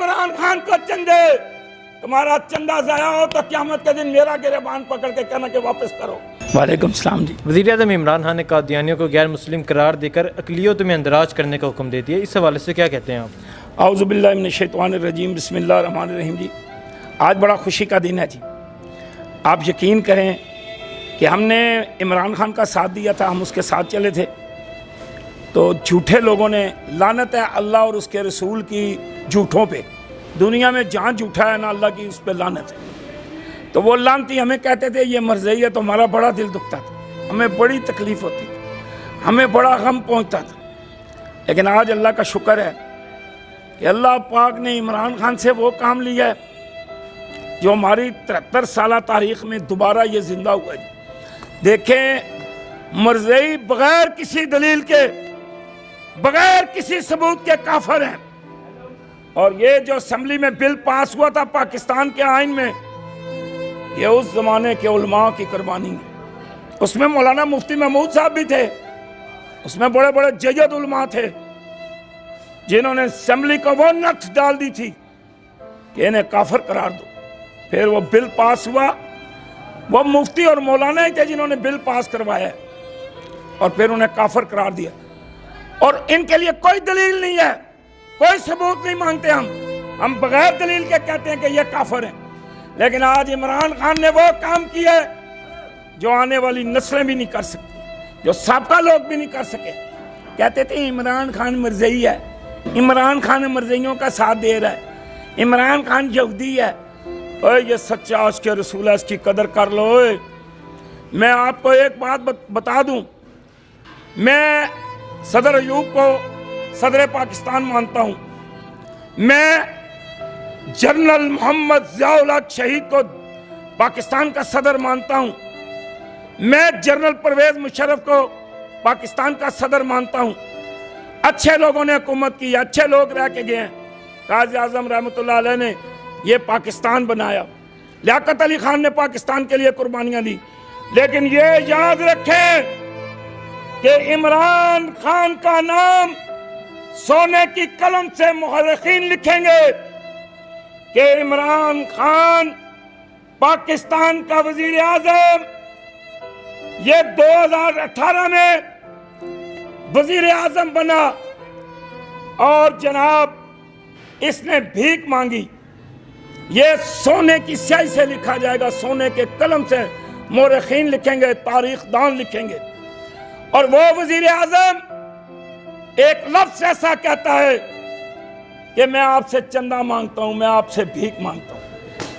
इमरान खान को चंदे, तुम्हारा चंदा ज़ाया हो तो क़यामत के दिन मेरा गिरबान पकड़ के कहना कि वापस करो। वालेकुम सलाम जी। वज़ीर-ए-आज़म इमरान खान ने कादियानियों को गैर मुस्लिम करार देकर अक़लियत में अंदराज करने का हुक्म दे दिया, इस हवाले से क्या कहते हैं आप? औज़ु बिल्लाहि मिनश्शैतानिर्रजीम, बिस्मिल्लाहिर्रहमानिर्रहीम। जी आज बड़ा खुशी का दिन है जी। आप यकीन करें कि हमने इमरान खान का साथ दिया था, हम उसके साथ चले थे, तो झूठे लोगों ने, लानत है अल्लाह और उसके रसूल की झूठों पे, दुनिया में जहाँ झूठा है ना अल्लाह की उस पर लानत है। तो वो लानती हमें कहते थे ये मरज़ई है, तो हमारा बड़ा दिल दुखता था, हमें बड़ी तकलीफ़ होती थी, हमें बड़ा गम पहुँचता था। लेकिन आज अल्लाह का शुक्र है कि अल्लाह पाक ने इमरान खान से वो काम लिया है जो हमारी 73 साल तारीख़ में दोबारा ये ज़िंदा हुआ है। देखें, मरज़ई बग़ैर किसी दलील के, बग़ैर किसी सबूत के काफिर हैं। और ये जो असम्बली में बिल पास हुआ था पाकिस्तान के आइन में, ये उस ज़माने के उलमा की कुर्बानी है। उसमें मौलाना मुफ्ती महमूद साहब भी थे, उसमें बड़े बड़े जयद उलमा थे जिन्होंने असम्बली को वो नक्श डाल दी थी कि इन्हें काफिर करार दो। फिर वो बिल पास हुआ, वो मुफ्ती और मौलाना ही थे जिन्होंने बिल पास करवाया और फिर उन्हें काफिर करार दिया। और इनके लिए कोई दलील नहीं है, कोई सबूत नहीं मांगते हम बगैर दलील के कहते हैं कि ये काफिर हैं। लेकिन आज इमरान खान ने वो काम किया है जो आने वाली नस्लें भी नहीं कर सकती, जो साबका लोग भी नहीं कर सके। कहते थे इमरान खान मरज़ई है, इमरान खान मरज़इयों का साथ दे रहा है, इमरान खान यहूदी है। ओए ये सच्चा आशिक़ रसूल है, इसकी कदर कर लो। ओए मैं आपको एक बात बता दूं, मैं सदर अयूब को सदर पाकिस्तान मानता हूं, मैं जनरल मोहम्मद ज़ियाउल हक शहीद को पाकिस्तान का सदर मानता हूं, मैं जनरल परवेज़ मुशर्रफ को पाकिस्तान का सदर मानता हूं। अच्छे लोगों ने हुकूमत की, अच्छे लोग रह के गए हैं। काज़ी आज़म रहमतुल्लाह अलैह ने ये पाकिस्तान बनाया, लियाकत अली खान ने पाकिस्तान के लिए कुर्बानियां दी। लेकिन ये याद रखें कि इमरान खान का नाम सोने की कलम से मुहर्रिखीन लिखेंगे कि इमरान खान पाकिस्तान का वजीर आज़म, ये 2018 में वजीर आज़म बना और जनाब इसने भीख मांगी। ये सोने की स्याही से लिखा जाएगा, सोने के कलम से मुहर्रिखीन लिखेंगे, तारीख दान लिखेंगे। और वो वजीर आज़म एक लफ्ज़ ऐसा कहता है कि मैं आपसे चंदा मांगता हूं, मैं आपसे भीख मांगता हूं।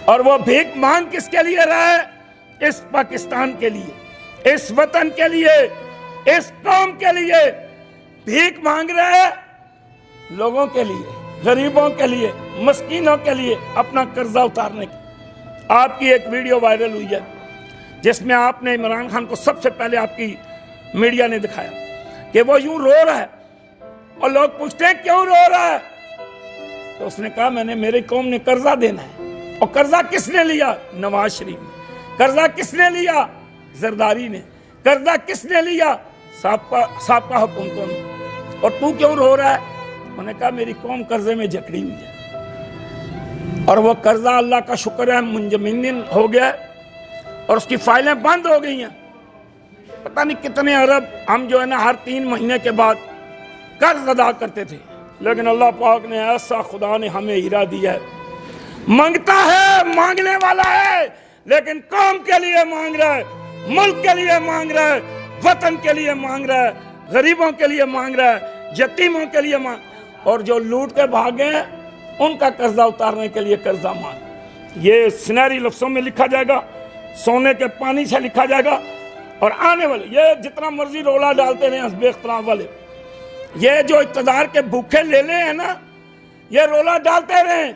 और वो भीख मांग किसके लिए रहा है? इस पाकिस्तान के लिए, इस वतन के लिए, इस कौम के लिए भीख मांग रहे हैं, लोगों के लिए, गरीबों के लिए, मस्कीनों के लिए, अपना कर्जा उतारने की। आपकी एक वीडियो वायरल हुई है जिसमें आपने इमरान खान को सबसे पहले आपकी मीडिया ने दिखाया कि वो यूं रो रहा है और लोग पूछते हैं क्यों रो रहा है, तो उसने कहा मैंने, मेरी कौम ने कर्जा देना है। और कर्जा किसने लिया? नवाज शरीफ ने। कर्जा किसने लिया? जरदारी ने। कर्जा किसने लिया? साबका हुकूमतों ने। और तू क्यों रो रहा है? उन्होंने कहा मेरी कौम कर्जे में जकड़ी हुई है और वो कर्जा अल्लाह का शुक्र है मुंजमद हो गया और उसकी फाइलें बंद हो गई हैं। पता नहीं कितने अरब हम जो है ना हर 3 महीने के बाद कर्ज अदा करते थे। लेकिन अल्लाह पाक ने ऐसा, खुदा ने हमें हीरा दिया है, मांगता है, मांगने वाला है, लेकिन कौम के लिए मांग रहा है, मुल्क के लिए मांग रहा है, वतन के लिए मांग रहा है, गरीबों के लिए मांग रहा है, यतीमों के लिए मांग, और जो लूट के भागे उनका कर्जा उतारने के लिए कर्जा मांग। ये सुनहरी लफ्ज़ों में लिखा जाएगा, सोने के पानी से लिखा जाएगा। और आने वाले ये जितना मर्जी रोला डालते रहे हस्बे इख्तिलाफ वाले, ये जो इक़्तिदार के भूखे ले ले हैं ना, ये रोला डालते रहे,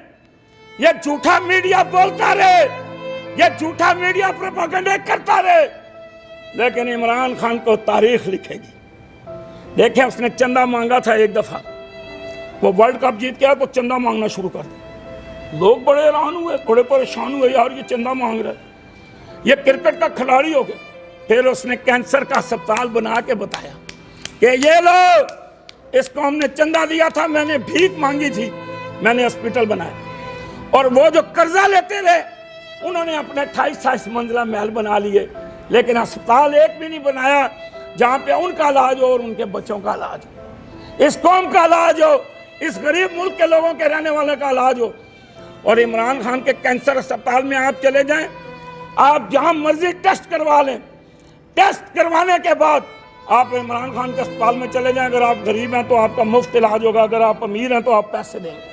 ये झूठा मीडिया बोलता रहे, ये झूठा मीडिया प्रोपेगेंडा करता रहे, लेकिन इमरान खान को तारीख लिखेगी। देखें, उसने चंदा मांगा था एक दफा, वो वर्ल्ड कप जीत गया तो चंदा मांगना शुरू कर दिया। लोग बड़े हैरान हुए, बड़े परेशान हुए, यार ये चंदा मांग रहा है, ये क्रिकेट का खिलाड़ी हो गया। फिर उसने कैंसर का अस्पताल बना के बताया कि ये लो, इस कौम ने चंदा दिया था, मैंने भीख मांगी थी, मैंने हॉस्पिटल बनाया। और वो जो कर्जा लेते रहे, उन्होंने अपने 28 मंजिला महल बना लिए, लेकिन अस्पताल एक भी नहीं बनाया जहां पे उनका इलाज हो और उनके बच्चों का इलाज हो, इस कौम का इलाज हो, इस गरीब मुल्क के लोगों के रहने वाले का इलाज हो। और इमरान खान के कैंसर अस्पताल में आप चले जाएं, आप जहां मर्जी टेस्ट करवा लें, टेस्ट करवाने के बाद आप इमरान खान के अस्पताल में चले जाएं, अगर आप गरीब हैं तो आपका मुफ्त इलाज होगा, अगर आप अमीर हैं तो आप पैसे देंगे।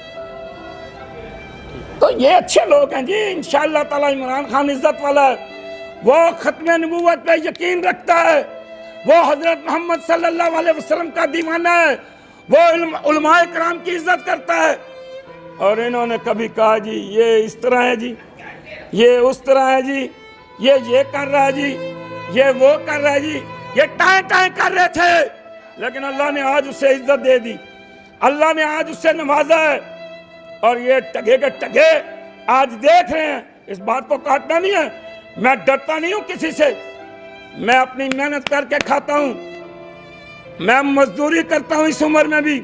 तो ये अच्छे लोग हैं जी, इंशाअल्लाह ताला इमरान खान इज्जत वाला है, वो खत्म नबूवत पे यकीन रखता है, वो हजरत मोहम्मद सल्लल्लाहु अलैहि वसल्लम का दीवाना है, वो उलमाए कराम की इज्जत करता है। और इन्होंने कभी कहा जी ये इस तरह है जी, ये उस तरह है जी, ये कर रहा है जी, ये वो कर रहा है जी, ये टाएं टाएं कर रहे थे, लेकिन अल्लाह ने आज उसे इज्जत दे दी, अल्लाह ने आज उससे नवाजा है। और ये टगे के टगे आज देख रहे हैं, इस बात को काटना नहीं है, मैं डरता नहीं हूं किसी से, मैं अपनी मेहनत करके खाता हूं, मैं मजदूरी करता हूं, इस उम्र में भी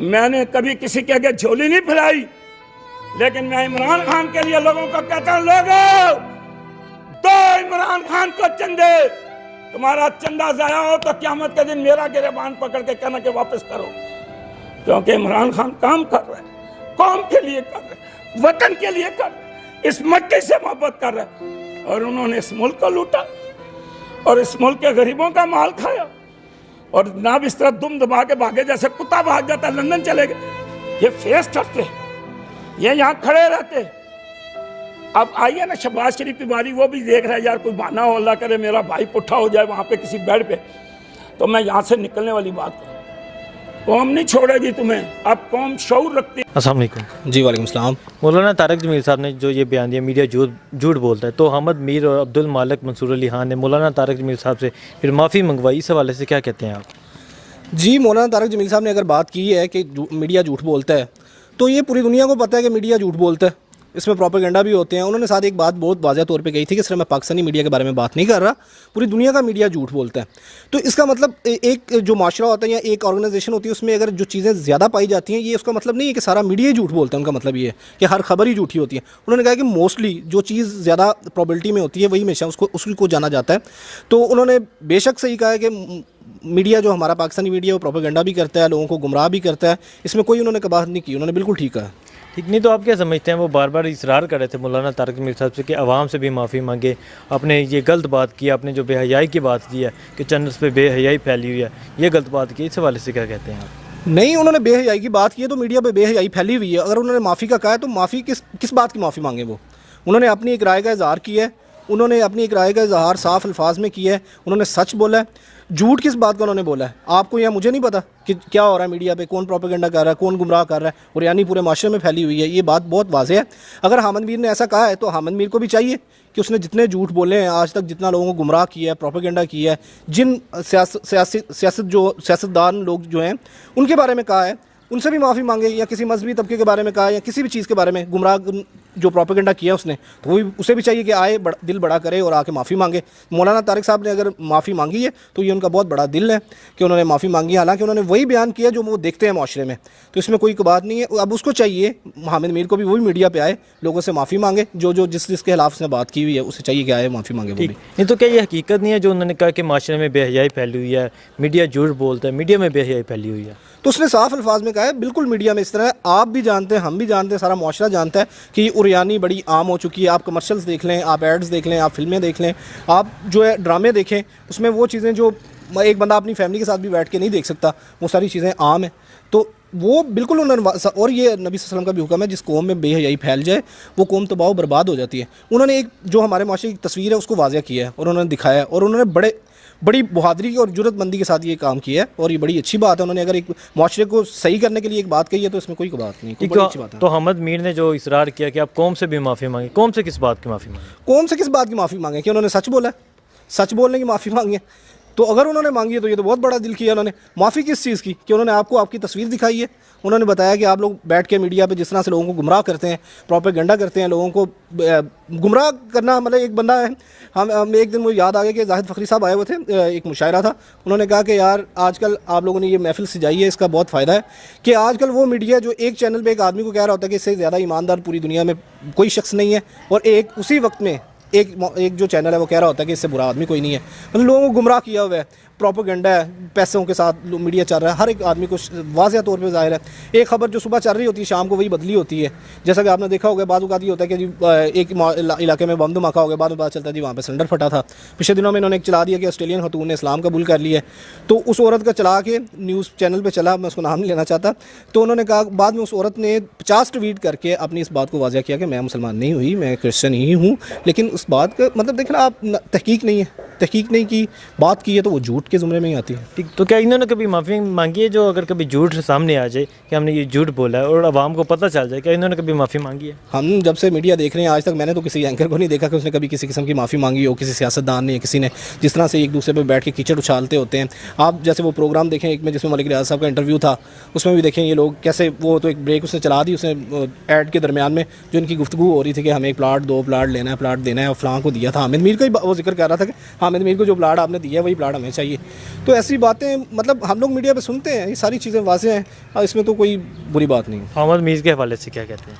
मैंने कभी किसी के आगे झोली नहीं फैलाई, लेकिन मैं इमरान खान के लिए लोगों को कहता हूं, लोगों दो इमरान खान को चंदे, तुम्हारा चंदा जाया हो तो क़यामत के दिन मेरा गिरबान पकड़ के कहना कि वापस करो, क्योंकि इमरान खान काम कर रहे हैं, कौम के लिए कर रहे, वतन के लिए कर रहे, इस मट्टी से मोहब्बत कर रहे, और उन्होंने इस मुल्क को लूटा और इस मुल्क के गरीबों का माल खाया, और जनाब इस तरह दुम दबा के भागे जैसे कुत्ता भाग जाता है, लंदन चले गए, ये फेस करते, ये यहाँ खड़े रहते। अब आइए ना शहबाज शरीफ की बारी, वो भी देख रहा है यार कोई बहाना हो, अल्लाह करे मेरा भाई पुट्ठा हो जाए वहाँ पे किसी बेड पे, तो मैं यहाँ से निकलने वाली बात करूँ, कौम नहीं छोड़ेगी तुम्हें, अब कौम शऊर रखती है। अस्सलाम वालेकुम। जी वालेकुम सलाम। मौलाना तारिक जमील साहब ने जो ये बयान दिया, मीडिया झूठ बोलता है, तो अहमद मीर और अब्दुल मालिक मंसूर अली खान ने मौलाना तारिक जमील साहब से फिर माफ़ी मंगवाई, इस हवाले से क्या कहते हैं आप? जी, मौलाना तारिक जमील साहब ने अगर बात की है कि मीडिया झूठ बोलता है, तो ये पूरी दुनिया को पता है कि मीडिया झूठ बोलता है, इसमें प्रोपेगेंडा भी होते हैं। उन्होंने साथ एक बात बहुत वाज़ह तौर पे कही थी कि सिर्फ मैं पाकिस्तानी मीडिया के बारे में बात नहीं कर रहा, पूरी दुनिया का मीडिया झूठ बोलता है। तो इसका मतलब एक जो माशरा होता है या एक ऑर्गेनाइजेशन होती है, उसमें अगर जो चीज़ें ज़्यादा पाई जाती हैं, ये उसका मतलब नहीं है कि सारा मीडिया ही झूठ बोलता है, उनका मतलब ये है कि हर खबर ही झूठी होती है। उन्होंने कहा कि मोस्टली जो चीज़ ज़्यादा प्रोबेबिलिटी में होती है वही हमेशा उसको जाना जाता है। तो उन्होंने बेशक सही कहा है कि मीडिया जो हमारा पाकिस्तानी मीडिया वो प्रोपेगेंडा भी करता है, लोगों को गुमराह भी करता है, इसमें कोई उन्होंने कबाहत नहीं की, उन्होंने बिल्कुल ठीक कहा। ठीक नहीं तो आप क्या समझते हैं, वो बार बार इसरार कर रहे थे मौलाना तारिक जमील साहब से कि आवाम से भी माफ़ी मांगे, आपने ये गलत बात की, आपने जो बेहयाई की बात की है कि चैनल्स पे बेहयाई फैली हुई है, ये गलत बात की, इस हवाले से क्या कहते हैं आप? नहीं, उन्होंने बेहयाई की बात की है तो मीडिया पे बेहयाई फैली हुई है। अगर उन्होंने माफ़ी का कहा है तो माफ़ी किस बात की माफ़ी मांगे? वो उन्होंने अपनी एक राय का इजहार किया है, उन्होंने अपनी एक राय का इजहार साफ अल्फाज में किया है, उन्होंने सच बोला है। झूठ किस बात का उन्होंने बोला है? आपको या मुझे नहीं पता कि क्या हो रहा है मीडिया पे, कौन प्रोपेगेंडा कर रहा है, कौन गुमराह कर रहा है, और यानी पूरे माशरे में फैली हुई है, ये बात बहुत वाज़ेह है। अगर हामिद मीर ने ऐसा कहा है तो हामिद मीर को भी चाहिए कि उसने जितने झूठ बोले हैं आज तक, जितना लोगों को गुमराह किया है, प्रोपेगेंडा किया है, जिन सियासतदान लोग जो हैं उनके बारे में कहा है, उनसे भी माफ़ी मांगे, या किसी मजहबी तबके के बारे में कहा या किसी भी चीज़ के बारे में गुमराह जो प्रोपेगेंडा किया उसने, तो वो उसे भी चाहिए कि आए दिल बड़ा करे और आके माफ़ी मांगे। मौलाना तारिक साहब ने अगर माफ़ी मांगी है तो ये उनका बहुत बड़ा दिल है कि उन्होंने माफ़ी मांगी, हालांकि उन्होंने वही बयान किया जो वो देखते हैं माशरे में, तो इसमें कोई बात नहीं है। अब उसको चाहिए हामिद मीर को भी वही मीडिया पे आए, लोगों से माफ़ी मांगे, जो जिसके खिलाफ उसने बात की हुई है उसे चाहिए कि आए माफ़ी मांगे। वो भी नहीं तो क्या ये हकीकत नहीं है जो उन्होंने कहा कि माशरे में बेहयाई फैली हुई है, मीडिया झूठ बोलता है, मीडिया में बेहयाई फैली हुई है? तो उसने साफ अल्फाज में कहा है बिल्कुल मीडिया में इस तरह है। आप भी जानते हैं, हम भी जानते हैं, सारा मुआशरा जानता है कि उरियानी बड़ी आम हो चुकी है। आप कमर्शियल्स देख लें, आप एड्स देख लें, आप फिल्में देख लें, आप जो है ड्रामे देखें, उसमें वो चीज़ें जो एक बंदा अपनी फैमिली के साथ भी बैठ के नहीं देख सकता, वो सारी चीज़ें आम हैं। तो वो बिल्कुल उन्होंने, और ये नबी सल्लल्लाहु अलैहि वसल्लम का भी हुक्म है, जिस कौम में बेहयाई फैल जाए वो कौम तबाह बर्बाद हो जाती है। उन्होंने एक जो हमारे माशरे की तस्वीर है उसको वाज़ेह किया है और उन्होंने दिखाया है, और उन्होंने बड़ी बहादुरी और जुर्रतमंदी के साथ ये काम किया है, और ये बड़ी अच्छी बात है। उन्होंने अगर एक माशरे को सही करने के लिए एक बात कही है तो इसमें कोई बात नहीं, कोई बड़ी अच्छी बात है। तो अहमद मीर ने जो इसरार किया कि आप कौम से भी माफ़ी मांगे, कौम से किस बात की माफ़ी मांगे? कौम से किस बात की माफ़ी मांगे? कि उन्होंने सच बोला है, सच बोलने की माफ़ी मांगी है। तो अगर उन्होंने मांगी है तो ये तो बहुत बड़ा दिल किया उन्होंने। माफ़ी किस चीज़ की? कि उन्होंने आपको आपकी तस्वीर दिखाई है, उन्होंने बताया कि आप लोग बैठ के मीडिया पे जिस तरह से लोगों को गुमराह करते हैं, प्रोपेगेंडा करते हैं, लोगों को गुमराह करना। मतलब एक बंदा है, हम एक दिन मुझे याद आ गया कि जाहिद फ़खरी साहब आए हुए थे, एक मुशायरा था, उन्होंने कहा कि यार आजकल आप लोगों ने ये महफिल सजाई है, इसका बहुत फ़ायदा है कि आजकल वो मीडिया जो एक चैनल पे एक आदमी को कह रहा होता है कि इससे ज़्यादा ईमानदार पूरी दुनिया में कोई शख्स नहीं है, और एक उसी वक्त में एक जो चैनल है वो कह रहा होता है कि इससे बुरा आदमी कोई नहीं है। मतलब लोगों को गुमराह किया हुआ है, प्रोपेगेंडा है, पैसों के साथ मीडिया चल रहा है, हर एक आदमी को वाज़ेह तौर पे ज़ाहिर है। एक खबर जो सुबह चल रही होती है शाम को वही बदली होती है। जैसा कि आपने देखा होगा, बाद ये होता है कि जी एक इलाके में बम धमाका हो गया, बाद में पता चलता है जी वहाँ पे सिलेंडर फटा था। पिछले दिनों में इन्होंने एक चला दिया कि ऑस्ट्रेलियन खतून ने इस्लाम कबूल कर लिया है, तो उस औरत का चला के न्यूज़ चैनल पर चला, मैं उसको नाम नहीं लेना चाहता, तो उन्होंने कहा, बाद में उस औरत ने 50 ट्वीट करके अपनी इस बात को वाज़ेह किया कि मैं मुसलमान नहीं हुई, मैं क्रिश्चियन ही हूँ। लेकिन उस बात का मतलब देखना, आप तहकीक नहीं है, तहकीक नहीं की बात की है तो वो झूठ के ज़ुमरे में ही आती है। ठीक, तो क्या इन्होंने कभी माफ़ी मांगी है? जो अगर कभी झूठ सामने आ जाए कि हमने ये झूठ बोला है और आवाम को पता चल जाए, क्या इन्होंने कभी माफ़ी मांगी है? हम जब से मीडिया देख रहे हैं आज तक मैंने तो किसी एंकर को नहीं देखा कि उसने कभी किसी किस्म की माफ़ी मांगी हो, किसी सियासतदान ने, किसी ने। जिस तरह से एक दूसरे पर बैठ के कीचड़ उछालते होते हैं। आप जैसे वो प्रोग्राम देखें एक में जिसमें मलिक रियाज साहब का इंटरव्यू था, उसमें भी देखें ये लोग कैसे, वो तो एक ब्रेक उसने चला दी, उसने ऐड के दरमियान में जो इनकी गुफ्तगू हो रही थी कि हमें एक प्लाट, 2 प्लाट लेना है, प्लाट देना है, और फलां को दिया था। हामिद मीर का ही वो जिक्र कर रहा था कि हामिद मीर को जो प्लाट आपने दिया है वही प्लाट हमें चाहिए। तो ऐसी बातें मतलब हम लोग मीडिया पे सुनते हैं, ये सारी चीज़ें वाज़ेह हैं और इसमें तो कोई बुरी बात नहीं है। हामिद मीर के हवाले से क्या कहते हैं?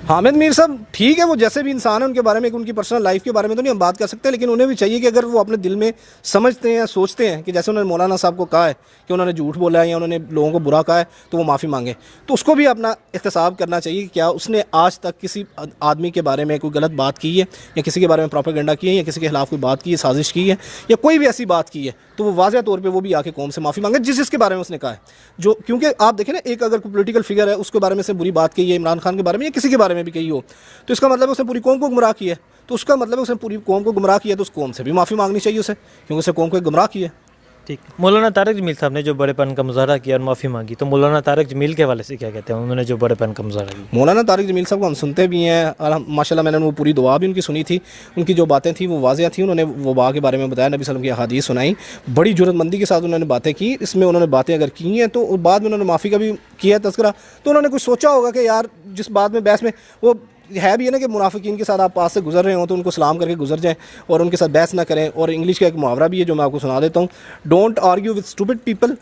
हामिद मीर साहब ठीक है, वो जैसे भी इंसान है, उनके बारे में, उनकी पर्सनल लाइफ के बारे में तो नहीं हम बात कर सकते, लेकिन उन्हें भी चाहिए कि अगर वो अपने दिल में समझते हैं या सोचते हैं कि जैसे उन्होंने मौलाना साहब को कहा है कि उन्होंने झूठ बोला है या उन्होंने लोगों को बुरा कहा है तो वो माफ़ी मांगे, तो उसको भी अपना एहतसाब करना चाहिए कि क्या उसने आज तक किसी आदमी के बारे में कोई गलत बात की है, या किसी के बारे में प्रोपेगेंडा की है, या किसी के खिलाफ कोई बात की है, साजिश की है, या कोई भी ऐसी बात की है, तो वो वाज़ेह तौर पे वो भी आके कौम से माफ़ी मांगे जिसके बारे में उसने कहा है। जो क्योंकि आप देखें ना, एक अगर कोई पॉलिटिकल फिगर है उसके बारे में से बुरी बात कही है, इमरान खान के बारे में या किसी के बारे में भी कही हो, तो इसका मतलब उसने पूरी कौम को गुमराह किया है। तो उसका मतलब उसने पूरी कौम को गुमराह किया, तो उस कौम से भी माफ़ी मांगनी चाहिए उसे, क्योंकि उसने कौम को गुमराह किया है। ठीक, मौलाना तारिक जमील साहब ने जो बड़ेपन का मुजाहरा किया और माफ़ी मांगी, तो मौलाना तारिक जमील के हवाले से क्या कहते हैं? उन्होंने जो बड़ेपन का मुजाहरा किया, मौलाना तारिक जमील साहब को हम सुनते भी हैं और माशाल्लाह मैंने वो पूरी दुआ भी उनकी सुनी थी, उनकी जो बातें थी वो वाज़ेह थी। उन्होंने वो बा के बारे में बताया, नबी सल्लल्लाहु अलैहि वसल्लम की अहादीस सुनाई, बड़ी जुर्रतमंदी के साथ उन्होंने बातें की। इसमें उन्होंने बातें अगर की हैं तो बाद में उन्होंने माफ़ी का भी किया तज़किरा, तो उन्होंने कुछ सोचा होगा कि यार जिस बात में बहस में वो है भी है ना कि मुनाफिकीन के साथ आप पास से गुजर रहे हो तो उनको सलाम करके गुजर जाएं और उनके साथ बहस ना करें। और इंग्लिश का एक मुहावरा भी है जो मैं आपको सुना देता हूँ, don't argue with stupid people,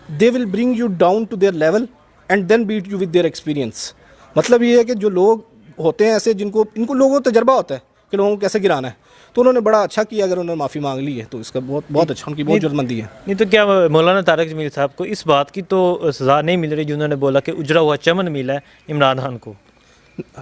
they will bring you down to their level and then beat you with their experience. मतलब ये है कि जो लोग होते हैं ऐसे, इनको लोगों को तजर्बा होता है कि लोगों को कैसे गिराना है, तो उन्होंने बड़ा अच्छा किया अगर उन्होंने माफ़ी मांग ली है तो इसका बहुत अच्छा, उनकी बहुत जरूरतमंदी है। नहीं तो क्या मौलाना तारिक जमील साहब को इस बात की तो सज़ा नहीं मिल रही जिन्होंने बोला कि उजड़ा हुआ चमन मिला है इमरान खान को?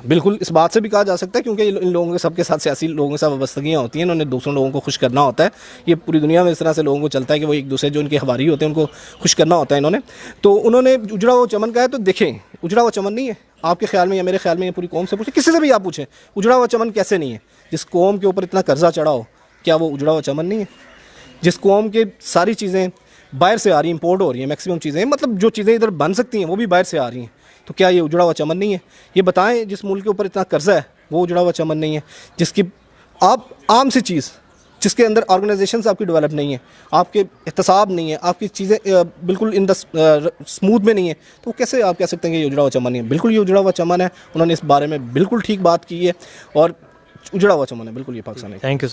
बिल्कुल इस बात से भी कहा जा सकता है, क्योंकि इन लोगों के सबके साथ सियासी लोगों के साथ वाबस्तगियाँ होती हैं, इन्होंने दूसरों लोगों को खुश करना होता है। ये पूरी दुनिया में इस तरह से लोगों को चलता है कि वो एक दूसरे जो इनके हवारी होते हैं उनको खुश करना होता है इन्होंने। तो उन्होंने उजड़ा हुआ चमन कहा है, तो देखें उजड़ा हुआ चमन नहीं है आपके ख्याल में या मेरे ख्याल में, ये पूरी कौम से पूछे, किसी से भी आप पूछें उजड़ा हुआ चमन कैसे नहीं है। जिस कौम के ऊपर इतना कर्जा चढ़ा हो, क्या वो उजड़ा हुआ चमन नहीं है? जिस कौम के सारी चीज़ें बाहर से आ रही हैं, इंपोर्ट हो रही हैं, मैक्सिमम चीज़ें, मतलब जो चीज़ें इधर बन सकती हैं वो भी बाहर से आ रही हैं, तो क्या ये उजड़ा हुआ चमन नहीं है? ये बताएं, जिस मुल्क के ऊपर इतना कर्जा है वो उजड़ा हुआ चमन नहीं है? जिसकी आप आम सी चीज़, जिसके अंदर ऑर्गेनाइजेशंस आपकी डेवलप नहीं है, आपके एहतसाब नहीं है, आपकी चीज़ें बिल्कुल इन द स्मूथ में नहीं है, तो कैसे आप कह सकते हैं कि ये उजड़ा हुआ चमन नहीं है? बिल्कुल ये उजड़ा हुआ चमन है। उन्होंने इस बारे में बिल्कुल ठीक बात की है और उजड़ा हुआ चमन है बिल्कुल ये पाकिस्तान है। Thank you.